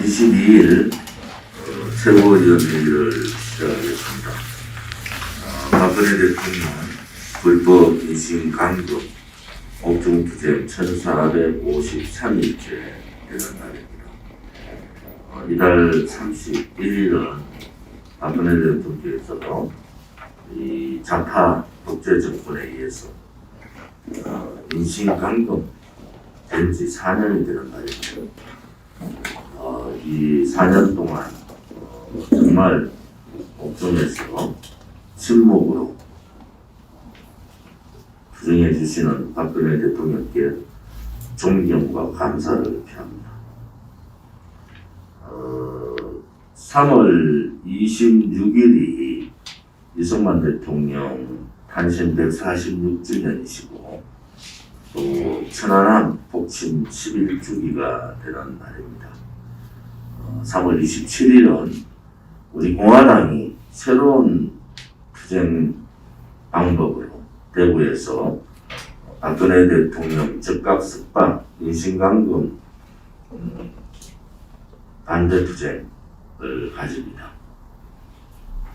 22일 최고위원회의를 시작하겠습니다. 박근혜 대통령 불법 인신 강도 옥중투쟁 1453일째 되는 날입니다. 이달 31일은 박근혜 대통령께서 이 좌파 독재 정권에 의해서 인신 강도 된지 4년이 되는 날입니다. 이 4년 동안 정말 옥중에서 침묵으로 투쟁해 주시는 박근혜 대통령께 존경과 감사를 표합니다. 3월 26일이 이승만 대통령 탄신 146주년이시고 또 천안함 복침 11주기가 되는 날입니다. 3월 27일은 우리 공화당이 새로운 투쟁 방법으로 대구에서 박근혜 대통령 즉각 석방, 인신감금 반대 투쟁을 가집니다.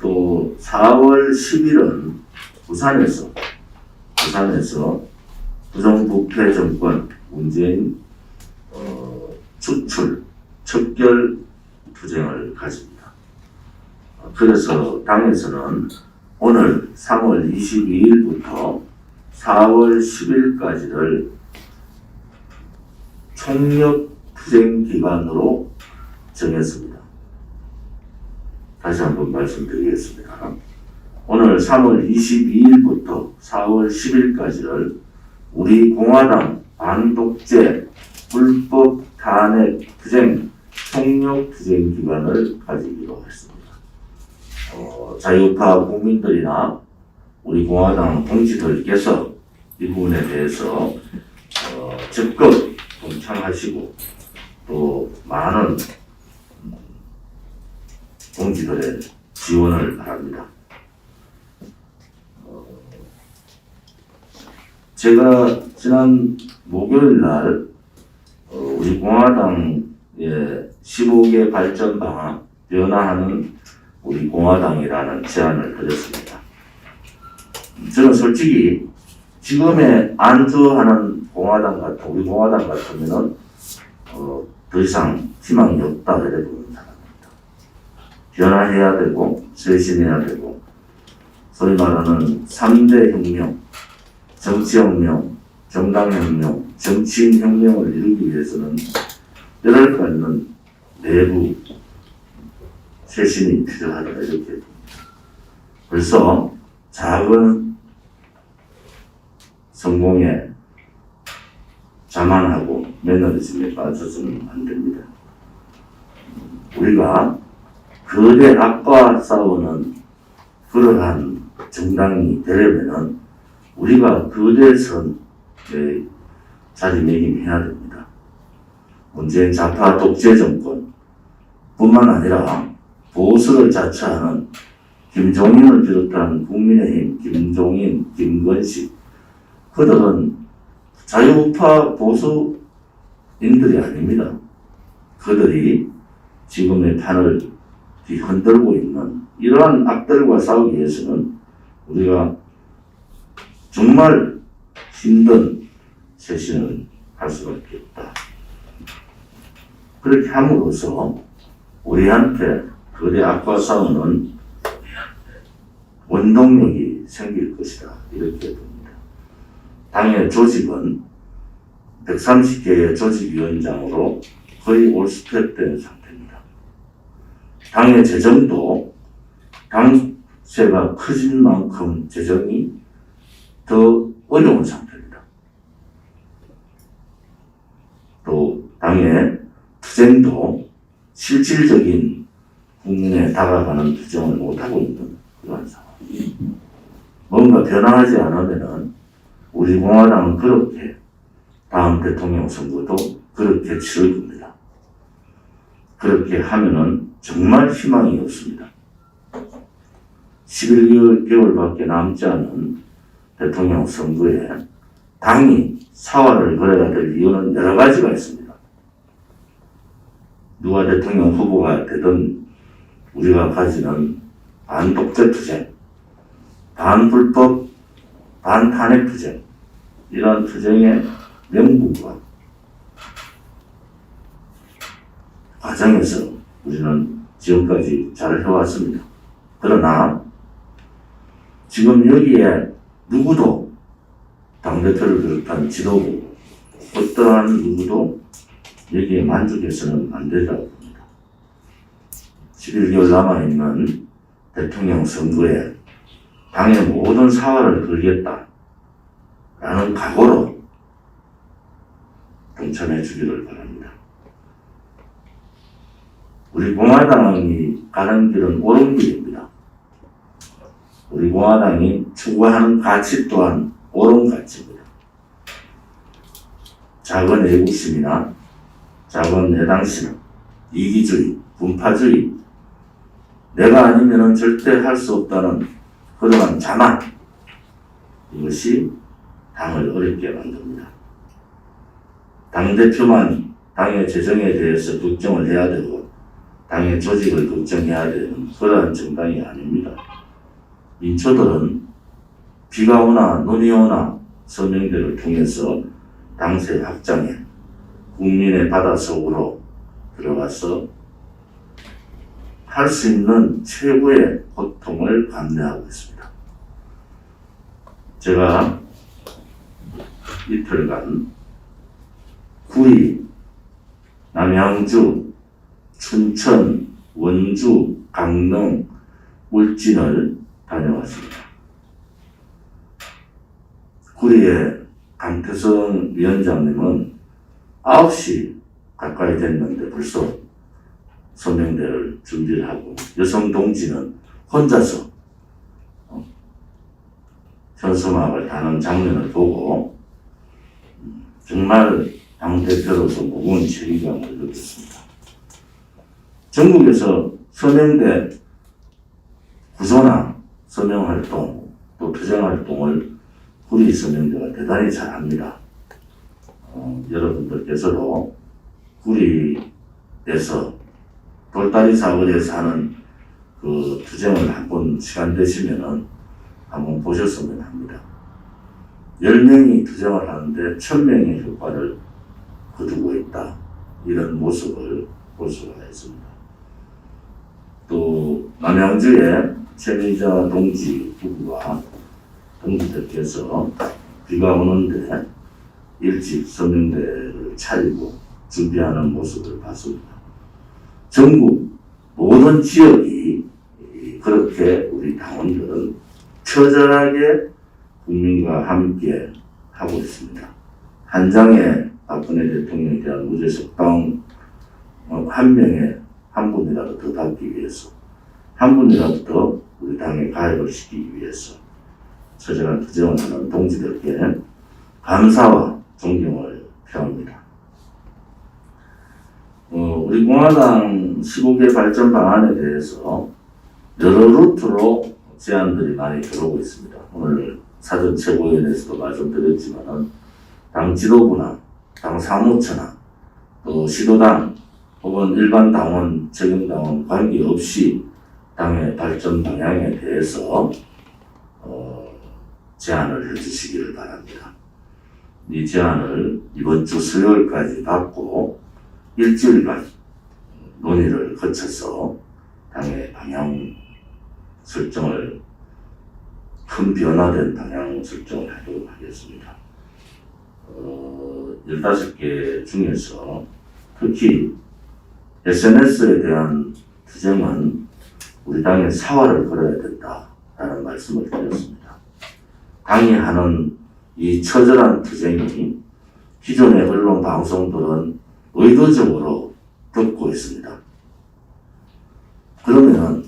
또 4월 10일은 부산에서 부정부패 정권 문재인 추출 척결 투쟁을 가집니다. 그래서 당에서는 오늘 3월 22일부터 4월 10일까지를 총력 투쟁 기간으로 정했습니다. 다시 한번 말씀드리겠습니다. 오늘 3월 22일부터 4월 10일까지를 우리 공화당 반독재 불법 탄핵 투쟁 총력 투쟁 기간을 가지기로 했습니다. 자유파 국민들이나 우리 공화당 동지들께서 이 부분에 대해서 적극 동참하시고 또 많은 동지들의 지원을 바랍니다. 제가 지난 목요일 날 우리 공화당의 15개 발전 방안 변화하는 우리 공화당이라는 제안을 드렸습니다. 저는 솔직히 지금의 안주하는 우리 공화당 같으면은 더 이상 희망이 없다 그래 보는 사람입니다. 변화해야 되고 쇄신해야 되고 소위 말하는 3대 혁명, 정치혁명, 정당혁명, 정치인혁명을 이루기 위해서는 여러 가지는 내부 쇄신이 필요하다 이렇게 봅니다. 벌써 작은 성공에 자만하고 매너리즘에 빠져서는 안 됩니다. 우리가 거대 악과 싸우는 그러한 정당이 되려면은 우리가 거대 선에 자리매김해야 됩니다. 문재인 좌파 독재 정권 뿐만 아니라 보수를 자처하는 김종인을 비롯한 국민의힘, 김종인, 김건식 그들은 자유우파 보수인들이 아닙니다. 그들이 지금의 판을 뒤흔들고 있는 이러한 악들과 싸우기 위해서는 우리가 정말 힘든 쇄신을 할 수밖에 없다. 그렇게 함으로써 우리한테 거대 악과 싸우는 원동력이 생길 것이다. 이렇게 봅니다. 당의 조직은 130개의 조직위원장으로 거의 올스텝된 상태입니다. 당의 재정도 당세가 커진 만큼 재정이 더 어려운 상태입니다. 또 당의 투쟁도 실질적인 국민에 다가가는 투쟁을 못하고 있는 그런 상황. 뭔가 변화하지 않으면은 우리 공화당은 그렇게 다음 대통령 선거도 그렇게 치를 겁니다. 그렇게 하면은 정말 희망이 없습니다. 11개월밖에 남지 않은 대통령 선거에 당이 사활을 걸어야 될 이유는 여러 가지가 있습니다. 누가 대통령 후보가 되든 우리가 가지는 반독재 투쟁, 반불법, 반탄핵 투쟁, 이러한 투쟁의 명분과 과정에서 우리는 지금까지 잘 해왔습니다. 그러나 지금 여기에 누구도 당대표를 비롯한 지도부 어떠한 누구도 여기에 만족해서는 안 된다고 봅니다. 11개월 남아있는 대통령 선거에 당의 모든 사활을 걸겠다라는 각오로 동참해 주기를 바랍니다. 우리 공화당이 가는 길은 옳은 길입니다. 우리 공화당이 추구하는 가치 또한 옳은 가치입니다. 작은 애국심이나 작은 애당심, 이기주의, 분파주의, 내가 아니면 절대 할 수 없다는 그러한 자만, 이것이 당을 어렵게 만듭니다. 당대표만 당의 재정에 대해서 걱정을 해야 되고 당의 조직을 걱정해야 되는 그러한 정당이 아닙니다. 민초들은 비가 오나 눈이 오나 서명대를 통해서 당세 확장에 국민의 바다 속으로 들어가서 할 수 있는 최고의 고통을 감내하고 있습니다. 제가 이틀간 구리, 남양주, 춘천, 원주, 강릉, 울진을 다녀왔습니다. 구리의 강태성 위원장님은 9시 가까이 됐는데 벌써 서명대를 준비를 하고 여성 동지는 혼자서 현수막을 다는 장면을 보고 정말 당대표로서 무거운 책임감을 느꼈습니다. 전국에서 서명대 구조나 서명활동 또 투쟁활동을 구리 서명대가 대단히 잘합니다. 여러분들께서도 구리에서 돌다리 사거리에서 하는 그 투쟁을 한번 시간 되시면은 한번 보셨으면 합니다. 10명이 투쟁을 하는데 1000명의 효과를 거두고 있다. 이런 모습을 볼 수가 있습니다. 또 남양주의 최민자 동지 부부와 동지들께서 비가 오는데 일찍 서명대를 차리고 준비하는 모습을 봤습니다. 전국 모든 지역이 그렇게 우리 당원들은 처절하게 국민과 함께 하고 있습니다. 한 장의 박근혜 대통령에 대한 무죄석당 한 명의 한 분이라도 더 받기 위해서, 한 분이라도 더 우리 당에 가입을 시키기 위해서 처절한 투쟁을 하는 동지들께 감사와 존경을 표합니다. 우리 공화당 15개 발전 방안에 대해서 여러 루트로 제안들이 많이 들어오고 있습니다. 오늘 사전 최고위원회에서도 말씀드렸지만 당 지도부나 당 사무처나 또 시도당 혹은 일반 당원, 적용당원 관계없이 당의 발전 방향에 대해서 제안을 해주시기를 바랍니다. 이 제안을 이번 주 수요일까지 받고 일주일간 논의를 거쳐서 당의 방향 설정을, 큰 변화된 방향 설정을 하도록 하겠습니다. 15개 중에서 특히 SNS에 대한 투쟁은 우리 당의 사활을 걸어야 된다라는 말씀을 드렸습니다. 당이 하는 이 처절한 투쟁이 기존의 언론 방송들은 의도적으로 덮고 있습니다. 그러면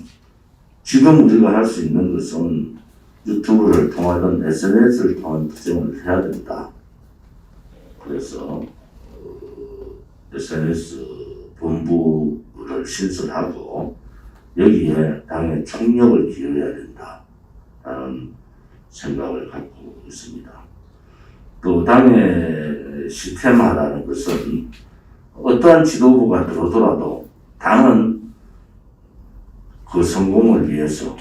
지금 우리가 할 수 있는 것은 유튜브를 통하든 SNS를 통한 투쟁을 해야 된다. 그래서 SNS 본부를 신설하고 여기에 당의 총력을 기울여야 된다라는 생각을 갖고 있습니다. 또 당의 시스템화라는 것은 어떠한 지도부가 들어오더라도 당은 그 성공을 위해서,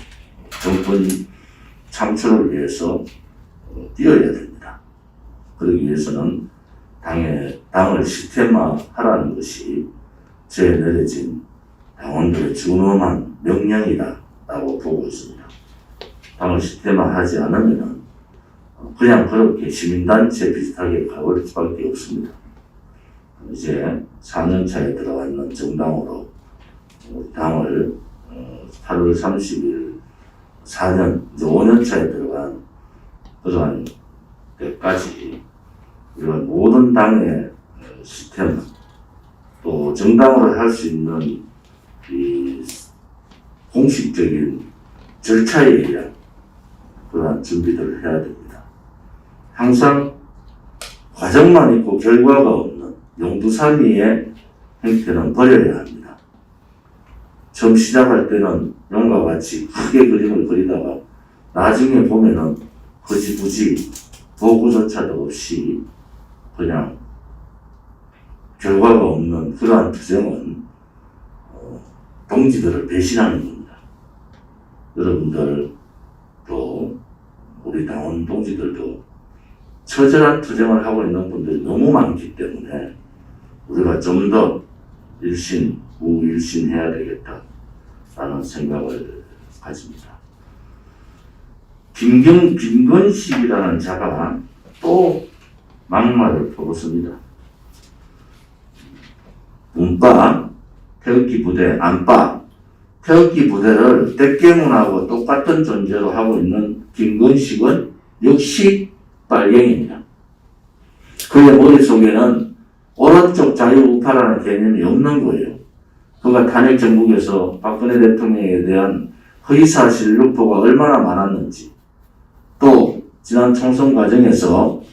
정권 창출을 위해서 뛰어야 됩니다. 그러기 위해서는 당을 시스템화하라는 것이 제 내려진 당원들의 준엄한 명령이다라고 보고 있습니다. 당을 시스템화하지 않으면 그냥 그렇게 시민단체 비슷하게 가버릴 수밖에 없습니다. 이제 4년 차에 들어가는 정당으로 당을 8월 30일 4년, 이제 5년 차에 들어간 때까지 이런 모든 당의 시스템, 또 정당으로 할 수 있는 이 공식적인 절차에 의한 그러한 준비들을 해야 됩니다. 항상 과정만 있고 결과가 없는 용두사미의 행태는 버려야 합니다. 처음 시작할 때는 용과 같이 크게 그림을 그리다가 나중에 보면은 흐지부지 도구조차도 없이 그냥 결과가 없는 그러한 투쟁은 동지들을 배신하는 겁니다. 여러분들 또 우리 당원 동지들도 처절한 투쟁을 하고 있는 분들이 너무 많기 때문에 우리가 좀 더 우일신해야 되겠다라는 생각을 가집니다. 김건식이라는 자가 또 막말을 퍼붓습니다. 문바, 태극기 부대, 안바, 태극기 부대를 백계문하고 똑같은 존재로 하고 있는 김건식은 역시 빨갱입니다. 그의 머릿속에는 오른쪽 자유우파라는 개념이 없는 거예요. 그가 탄핵 정국에서 박근혜 대통령에 대한 허위사실 유포가 얼마나 많았는지, 또 지난 총선 과정에서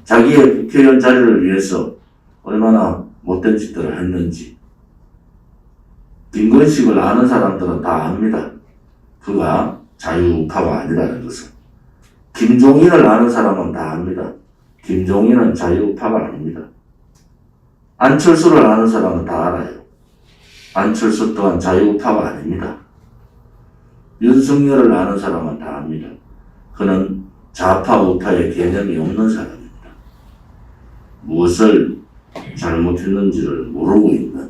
자기의 국회의원 자리를 위해서 얼마나 못된 짓들을 했는지 김건식을 아는 사람들은 다 압니다. 그가 자유우파가 아니라는 것을. 김종인을 아는 사람은 다 압니다. 김종인은 자유우파가 아닙니다. 안철수를 아는 사람은 다 알아요. 안철수 또한 자유우파가 아닙니다. 윤석열을 아는 사람은 다 압니다. 그는 좌파 우파의 개념이 없는 사람입니다. 무엇을 잘못했는지를 모르고 있는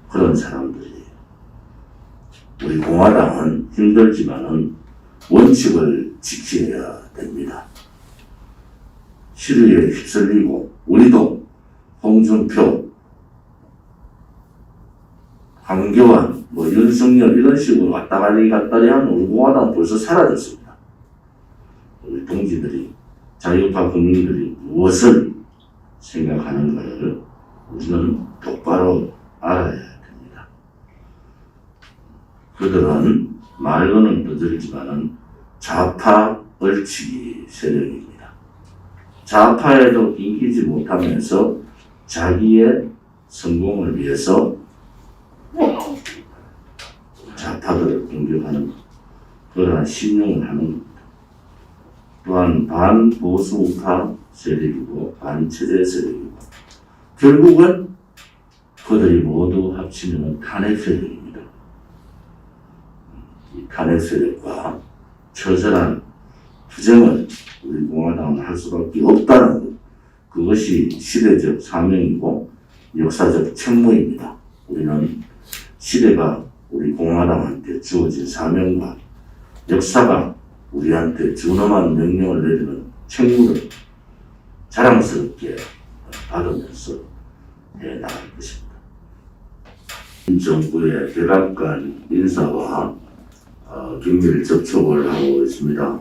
그런 사람들이에요. 우리 공화당은 힘들지만은 원칙을 지켜야 됩니다. 시류에 휩쓸리고 우리도 홍준표, 황교안, 윤석열 이런 식으로 왔다가리 하면 우리 공화당 벌써 사라졌습니다. 우리 동지들이, 자유파 국민들이 무엇을 생각하는가를 우리는 똑바로 알아야 됩니다. 그들은 말로는 떠들지만은 좌파 얼치기 세력입니다. 좌파에도 이기지 못하면서 자기의 성공을 위해서 좌파들을 공격하는 그러한 신용을 하는 겁니다. 또한 반보수 우파 세력이고 반체제 세력이고 결국은 그들이 모두 합치면 탄핵 세력입니다. 이 탄핵 세력과 처절한 투쟁을 우리 공화당은 할 수밖에 없다는 것, 그것이 시대적 사명이고 역사적 책무입니다. 우리는 시대가 우리 공화당한테 주어진 사명과 역사가 우리한테 준엄한 명령을 내리는 책무를 자랑스럽게 받으면서 해나갈 것입니다. 정부의 백악관 인사와 긴밀 접촉을 하고 있습니다.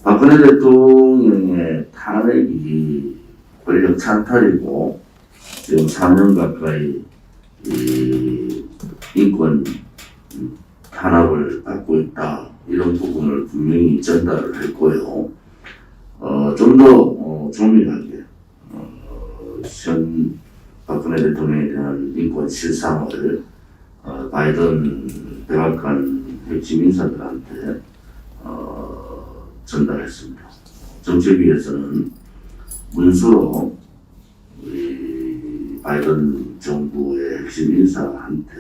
박근혜 대통령의 탄핵이 권력 찬탈이고 지금 4년 가까이 인권 탄압을 받고 있다, 이런 부분을 분명히 전달을 했고요. 좀 더 조밀하게 현 박근혜 대통령에 대한 인권 실상을 바이든 백악관 핵심 인사들한테 전달했습니다. 정책위에서는 문서로 우리 바이든 정부의 핵심 인사한테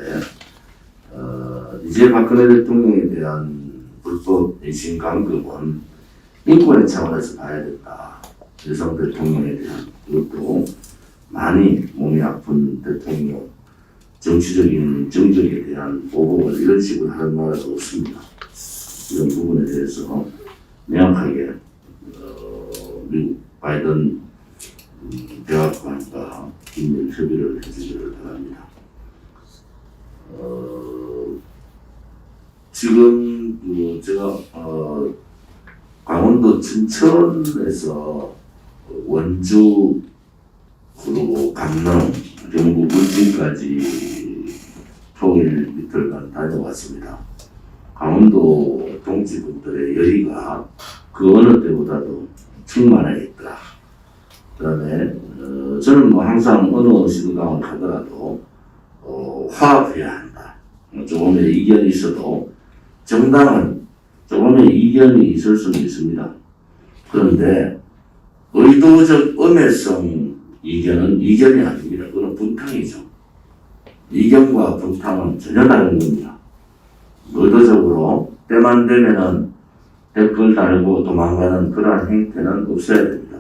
이제 박근혜 대통령에 대한 불법 인신 감금은 인권의 차원에서 봐야 된다. 여성 대통령에 대한 그것도 많이 몸이 아픈 대통령 정치적인 정적에 대한 보복을 이런 식으로 하는 나라가 없습니다. 이런 부분에 대해서 명확하게 미국 바이든 대학관과 긴밀 협의를 해주기를 바랍니다. 지금 제가 강원도 춘천에서 원주 그리고 강릉, 경북 울진까지 토일 이틀간 다녀왔습니다. 강원도 동지분들의 열의가 그 어느 때보다도 충만해 있더라. 그다음에 저는 뭐 항상 어느 시도당을 가더라도 화합해야 한다. 조금의 이견이 있어도 정당은 조금의 이견이 있을 수는 있습니다. 그런데 의도적 음해성 이견은 이견이 아닙니다. 그건 분탕이죠. 이견과 분탕은 전혀 다른 겁니다. 의도적으로 때만 되면은 댓글 달고 도망가는 그러한 행태는 없어야 됩니다.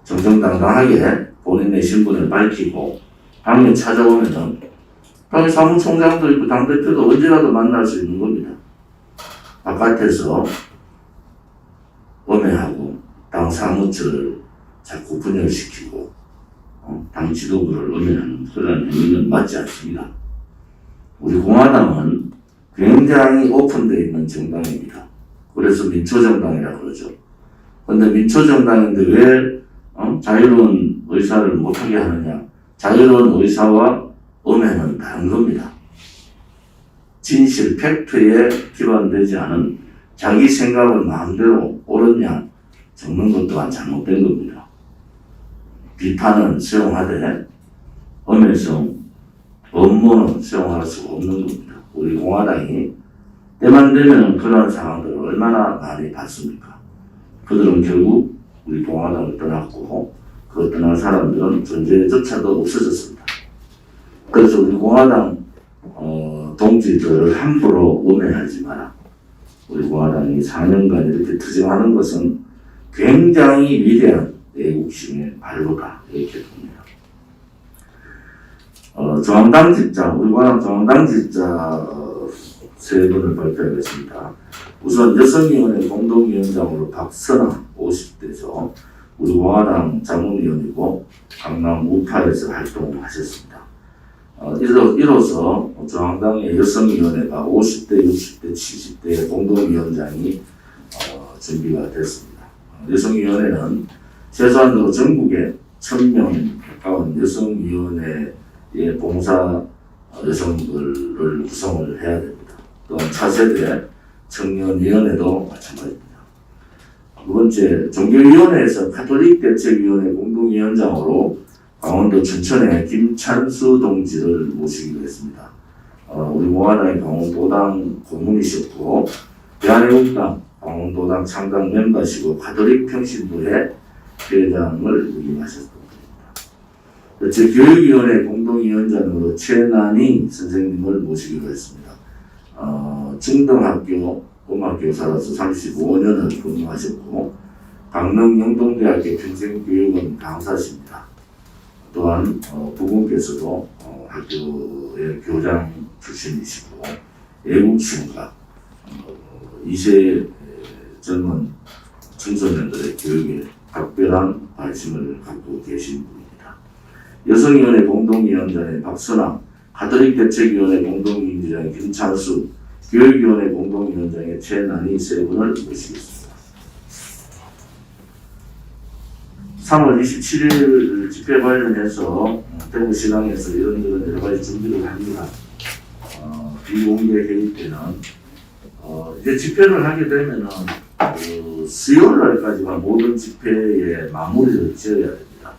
정정당당하게 본인의 신분을 밝히고 당에 찾아오면은 당의 사무총장도 있고 당대표도 언제라도 만날 수 있는 겁니다. 바깥에서 음해하고 당 사무처를 자꾸 분열시키고 당 지도부를 음해하는 그런 행위는 맞지 않습니다. 우리 공화당은 굉장히 오픈되어 있는 정당입니다. 그래서 민초정당이라고 그러죠. 그런데 민초정당인데 왜 자유로운 의사를 못하게 하느냐. 자유로운 의사와 음해는 다른 겁니다. 진실, 팩트에 기반되지 않은 자기 생각을 마음대로 옳은 적는 것 또한 잘못된 겁니다. 비판은 수용하되 음해성, 업무는 수용할 수가 없는 겁니다. 우리 공화당이 때만 되면 그런 상황들을 얼마나 많이 봤습니까? 그들은 결국 우리 공화당을 떠났고 그 떠난 사람들은 존재조차도 없어졌습니다. 그래서 우리 공화당 동지들을 함부로 음해하지 마라. 우리 공화당이 4년간 이렇게 투쟁하는 것은 굉장히 위대한 애국심의 발로다 이렇게 봅니다. 중앙당직자, 우리 공화당 중앙당직자 3분을 발표하겠습니다. 우선 여성위원회 공동위원장으로 박선아 50대죠. 우리 공화당 자문위원이고 강남 우파에서 활동하셨습니다. 이로써 중앙당의 여성위원회가 50대, 60대, 70대의 공동위원장이 준비가 됐습니다. 여성위원회는 최소한으로 전국에 1000명 가까운 여성위원회의 봉사 여성들을 구성을 해야 됩니다. 또한 차세대 청년위원회도 마찬가지입니다. 두 번째, 종교위원회에서 가톨릭 대책위원회 공동위원장으로 강원도 춘천의 김찬수 동지를 모시기로 했습니다. 우리 공화당의 강원도당 고문이셨고 대한애국당 강원도당 창당 멤버시고 가톨릭 평신도회 회장을 역임하셨습니다. 제 교육위원회 공동위원장으로 최난희 선생님을 모시기로 했습니다. 중등학교 음악교사로서 35년을 근무하셨고 강릉 영동대학교 평생교육원 강사십니다. 또한 부군께서도 학교의 교장 출신이시고 애국심과 2세 젊은 청소년들의 교육에 각별한 관심을 갖고 계신 분입니다. 여성위원회 공동위원장의 박선아, 가톨릭 대책위원회 공동위원장의 김찬수, 교육위원회 공동위원장의 최난희 3분을 모시겠습니다. 3월 27일 집회 관련해서 대구시당에서 이런저런 여러 가지 준비를 합니다. 비공개 회의 때는 이제 집회를 하게 되면은 수요일 날까지만 모든 집회의 마무리를 지어야 됩니다.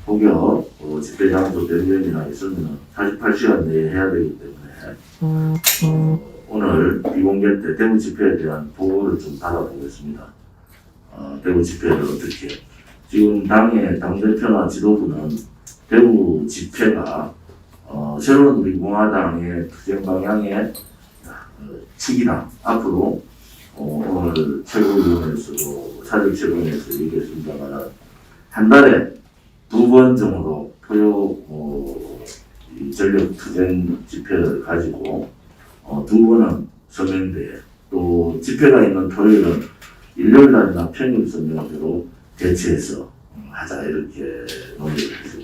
혹여 집회 장소 변경이나 있으면 48시간 내에 해야 되기 때문에 오늘 비공개 때 대구 집회에 대한 보고를 좀 받아보겠습니다. 대구 집회를 어떻게 지금 당의 당대표나 지도부는 대구 집회가 새로운 우리 공화당의 투쟁 방향의 칙이다. 앞으로 오늘 최고위원회에서도 사직 최고위원회에서 얘기했습니다만 한 달에 2번 정도 토요 이 전력 투쟁 집회를 가지고 2번은 서명대회 또 집회가 있는 토요일은 일요일 날이나 평일 서명대로 대체해서 하자 이렇게 논의를 했습니다.